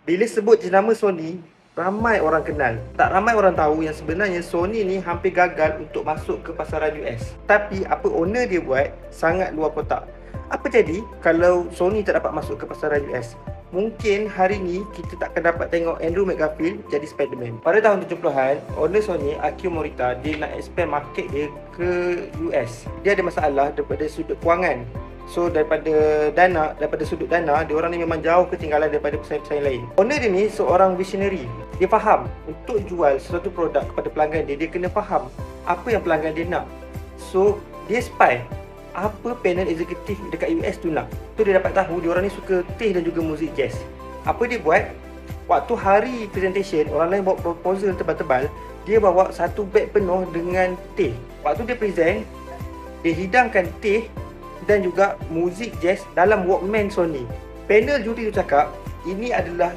Bila sebut jenama Sony, ramai orang kenal. Tak ramai orang tahu yang sebenarnya Sony ni hampir gagal untuk masuk ke pasaran US. Tapi apa owner dia buat sangat luar kotak. Apa jadi kalau Sony tak dapat masuk ke pasaran US? Mungkin hari ni kita tak akan dapat tengok Andrew McGarfield jadi Spider-Man. Pada tahun 70-an, owner Sony, Akio Morita, dia nak expand market dia ke US. Dia ada masalah daripada sudut kewangan. So daripada sudut dana, dia orang ni memang jauh ketinggalan daripada pesaing-pesaing lain. Owner dia ni seorang visionary. Dia faham untuk jual sesuatu produk kepada pelanggan dia, dia kena faham apa yang pelanggan dia nak. So dia spy apa panel eksekutif dekat US tu nak. Tu dia dapat tahu dia orang ni suka teh dan juga muzik jazz. Apa dia buat? Waktu hari presentation, orang lain bawa proposal tebal-tebal, dia bawa satu beg penuh dengan teh. Waktu dia present, dia hidangkan teh dan juga muzik jazz dalam Walkman Sony. Panel juri tu cakap, ini adalah